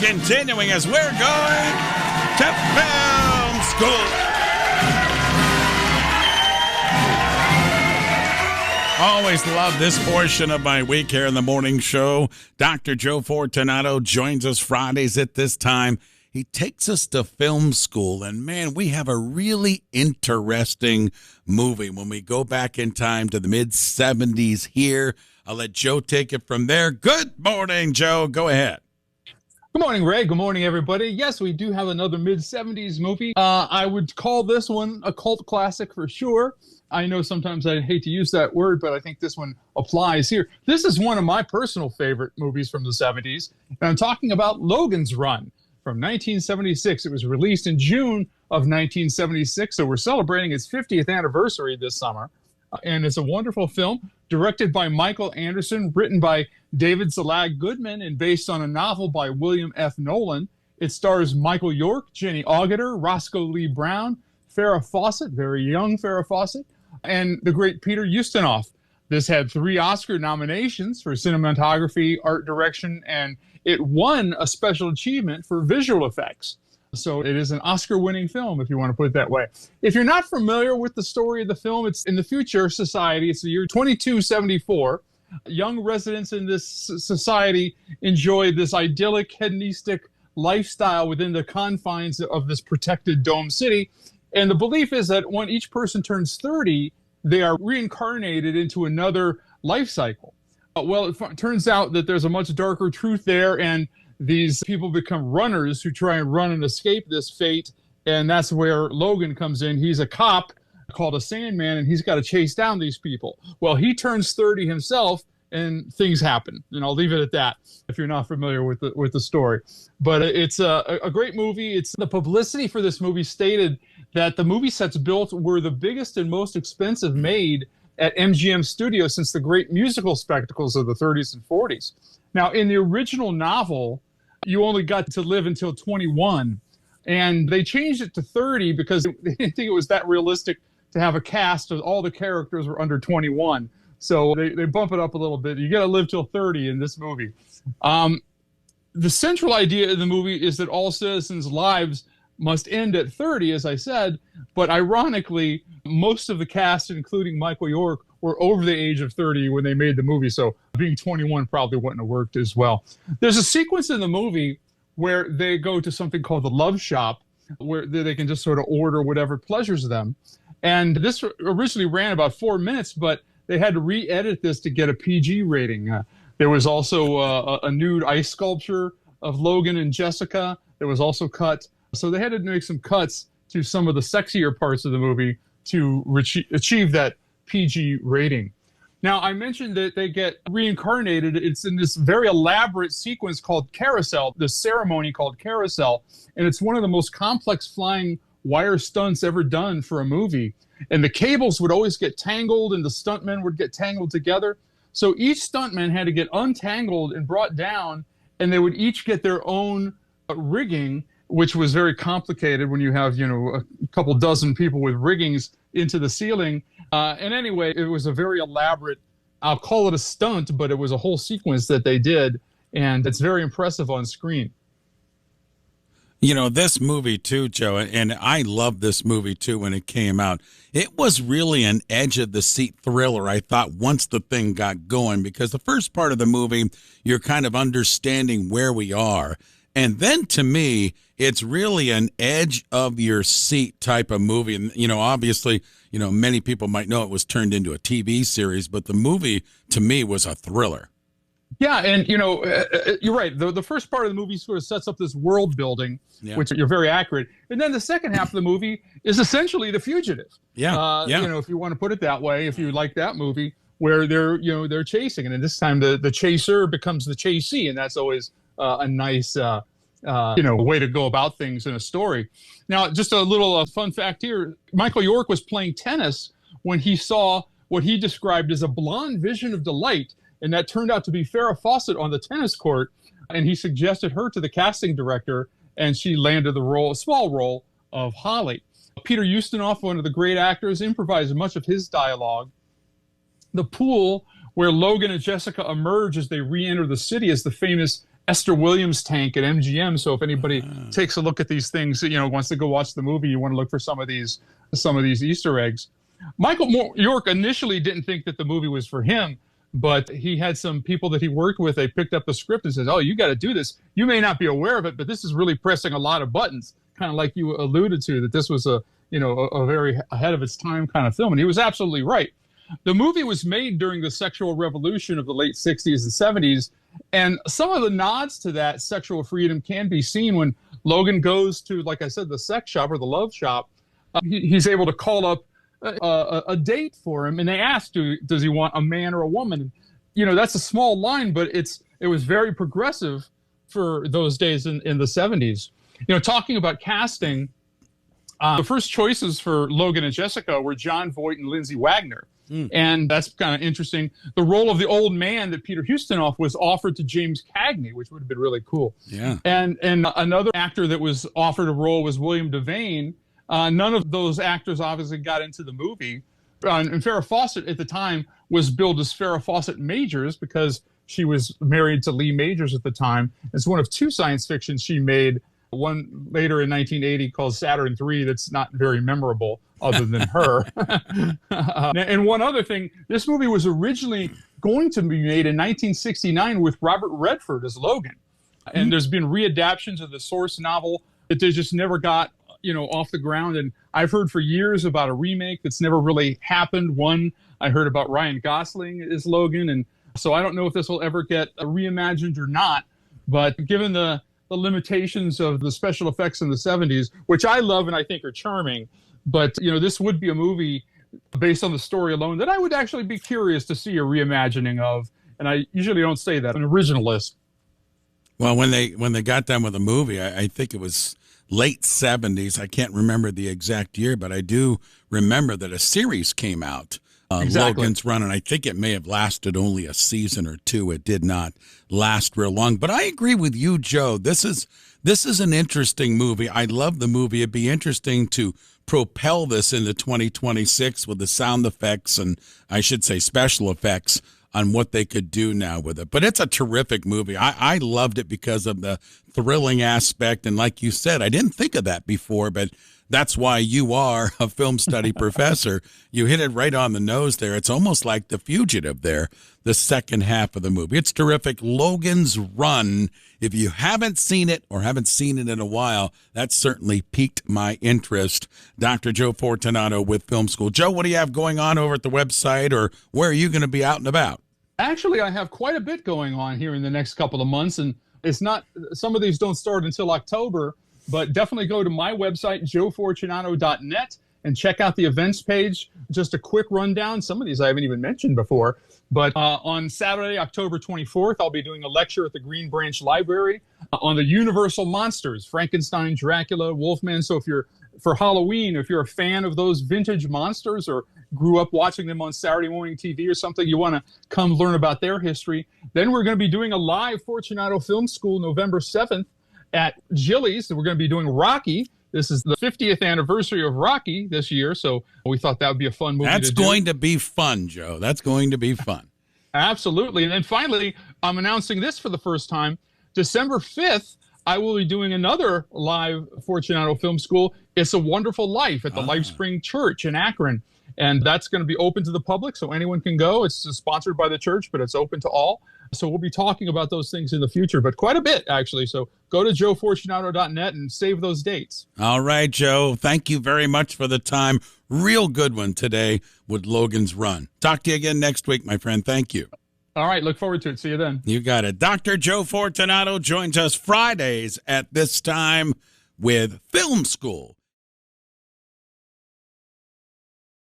continuing as we're going to film school. Always love this portion of my week here in the morning show. Dr. Joe Fortunato joins us Fridays at this time. He takes us to film school, and man, we have a really interesting movie when we go back in time to the mid-'70s here. I'll let Joe take it from there. Good morning, Joe. Go ahead. Good morning, Ray. Good morning, everybody. Yes, we do have another mid-'70s movie. I would call this one a cult classic for sure. I know sometimes I hate to use that word, but I think this one applies here. This is one of my personal favorite movies from the 70s, and I'm talking about Logan's Run from 1976. It was released in June of 1976, so we're celebrating its 50th anniversary this summer. And it's a wonderful film, directed by Michael Anderson, written by David Zalag Goodman, and based on a novel by William F. Nolan. It stars Michael York, Jenny Agutter, Roscoe Lee Brown, Farrah Fawcett, very young Farrah Fawcett, and the great Peter Ustinov. This had 3 Oscar nominations for cinematography, art direction, and it won a special achievement for visual effects. So it is an Oscar-winning film, if you want to put it that way. If you're not familiar with the story of the film, it's in the future society. It's the year 2274. Young residents in this society enjoy this idyllic, hedonistic lifestyle within the confines of this protected dome city. And the belief is that when each person turns 30, they are reincarnated into another life cycle. Well, it turns out that there's a much darker truth there, and these people become runners who try and run and escape this fate, and that's where Logan comes in. He's a cop called a Sandman, and he's got to chase down these people. Well, he turns 30 himself, and things happen, and I'll leave it at that if you're not familiar with the story. But it's a great movie. It's the publicity for this movie stated that the movie sets built were the biggest and most expensive made at MGM Studios since the great musical spectacles of the 30s and 40s. Now, in the original novel, you only got to live until 21, and they changed it to 30 because they didn't think it was that realistic to have a cast of all the characters were under 21. So they bump it up a little bit. You got to live till 30 in this movie. The central idea of the movie is that all citizens' lives must end at 30, as I said, but ironically, most of the cast, including Michael York, were over the age of 30 when they made the movie, so being 21 probably wouldn't have worked as well. There's a sequence in the movie where they go to something called the Love Shop, where they can just sort of order whatever pleasures them. And this originally ran about 4 minutes, but they had to re-edit this to get a PG rating. There was also a nude ice sculpture of Logan and Jessica that was also cut. So they had to make some cuts to some of the sexier parts of the movie to achieve that PG rating. Now, I mentioned that they get reincarnated. It's in this very elaborate sequence called Carousel, this ceremony called Carousel, and it's one of the most complex flying wire stunts ever done for a movie. And the cables would always get tangled, and the stuntmen would get tangled together. So each stuntman had to get untangled and brought down, and they would each get their own rigging, which was very complicated when you have, a couple dozen people with riggings into the ceiling. And anyway, it was a very elaborate, I'll call it a stunt, but it was a whole sequence that they did, and it's very impressive on screen. This movie too, Joe, and I loved this movie too when it came out. It was really an edge-of-the-seat thriller, I thought, once the thing got going, because the first part of the movie, you're kind of understanding where we are. And then, to me, it's really an edge-of-your-seat type of movie. And, obviously, many people might know it was turned into a TV series, but the movie, to me, was a thriller. Yeah, and, you're right. The first part of the movie sort of sets up this world building, which you're very accurate. And then the second half of the movie is essentially The Fugitive. Yeah. If you want to put it that way, if you like that movie, where they're chasing. And then this time the chaser becomes the chasee, and that's always a nice way to go about things in a story. Now, just a little fun fact here. Michael York was playing tennis when he saw what he described as a blonde vision of delight, and that turned out to be Farrah Fawcett on the tennis court, and he suggested her to the casting director, and she landed a small role of Holly. Peter Ustinov, one of the great actors, improvised much of his dialogue. The pool where Logan and Jessica emerge as they re-enter the city is the famous Esther Williams tank at MGM. So if anybody takes a look at these things, wants to go watch the movie, you want to look for some of these Easter eggs. Michael York initially didn't think that the movie was for him, but he had some people that he worked with. They picked up the script and says, "Oh, you got to do this. You may not be aware of it, but this is really pressing a lot of buttons." Kind of like you alluded to, that this was a very ahead of its time kind of film, and he was absolutely right. The movie was made during the sexual revolution of the late 60s and 70s, and some of the nods to that sexual freedom can be seen when Logan goes to, like I said, the sex shop or the love shop. He's able to call up a date for him, and they ask, does he want a man or a woman? That's a small line, but it was very progressive for those days in the 70s. Talking about casting, the first choices for Logan and Jessica were John Voight and Lindsay Wagner. And that's kind of interesting. The role of the old man that Peter Ustinov was offered to James Cagney, which would have been really cool. Yeah. And another actor that was offered a role was William Devane. None of those actors obviously got into the movie. And Farrah Fawcett at the time was billed as Farrah Fawcett Majors because she was married to Lee Majors at the time. It's one of two science fictions she made, one later in 1980 called Saturn III that's not very memorable other than her. And one other thing, this movie was originally going to be made in 1969 with Robert Redford as Logan. And there's been readaptations of the source novel that they just never got off the ground. And I've heard for years about a remake that's never really happened. One, I heard about Ryan Gosling as Logan. And so I don't know if this will ever get reimagined or not. But given the limitations of the special effects in the 70s, which I love and I think are charming, but this would be a movie based on the story alone that I would actually be curious to see a reimagining of. And I usually don't say that, an originalist. Well, when they got done with the movie, I think it was late 70s. I can't remember the exact year, but I do remember that a series came out, Exactly. Logan's Run, and I think it may have lasted only a season or two. It did not last real long. But I agree with you, Joe. This is an interesting movie. I love the movie. It'd be interesting to propel this into 2026 with the sound effects and, I should say, special effects on what they could do now with it. But it's a terrific movie. I loved it because of the thrilling aspect. And like you said, I didn't think of that before, but that's why you are a film study professor. You hit it right on the nose there. It's almost like The Fugitive there, the second half of the movie. It's terrific. Logan's Run. If you haven't seen it or haven't seen it in a while, that certainly piqued my interest. Dr. Joe Fortunato with Film School. Joe, what do you have going on over at the website, or where are you going to be out and about? Actually, I have quite a bit going on here in the next couple of months, and it's not, some of these don't start until October, but definitely go to my website, joefortunato.net, and check out the events page. Just a quick rundown. Some of these I haven't even mentioned before, but on Saturday, October 24th, I'll be doing a lecture at the Green Branch Library on the Universal Monsters, Frankenstein, Dracula, Wolfman. So for Halloween, if you're a fan of those vintage monsters or grew up watching them on Saturday morning TV or something, you want to come learn about their history. Then we're going to be doing a live Fortunato Film School November 7th at Gillies. We're going to be doing Rocky. This is the 50th anniversary of Rocky this year, so we thought that would be a fun movie That's going to be fun, Joe. That's going to be fun. Absolutely. And then finally, I'm announcing this for the first time. December 5th, I will be doing another live Fortunato Film School. It's a Wonderful Life at the Life Spring Church in Akron. And that's going to be open to the public, so anyone can go. It's sponsored by the church, but it's open to all. So we'll be talking about those things in the future, but quite a bit, actually. So go to joefortunato.net and save those dates. All right, Joe. Thank you very much for the time. Real good one today with Logan's Run. Talk to you again next week, my friend. Thank you. All right. Look forward to it. See you then. You got it. Dr. Joe Fortunato joins us Fridays at this time with Film School.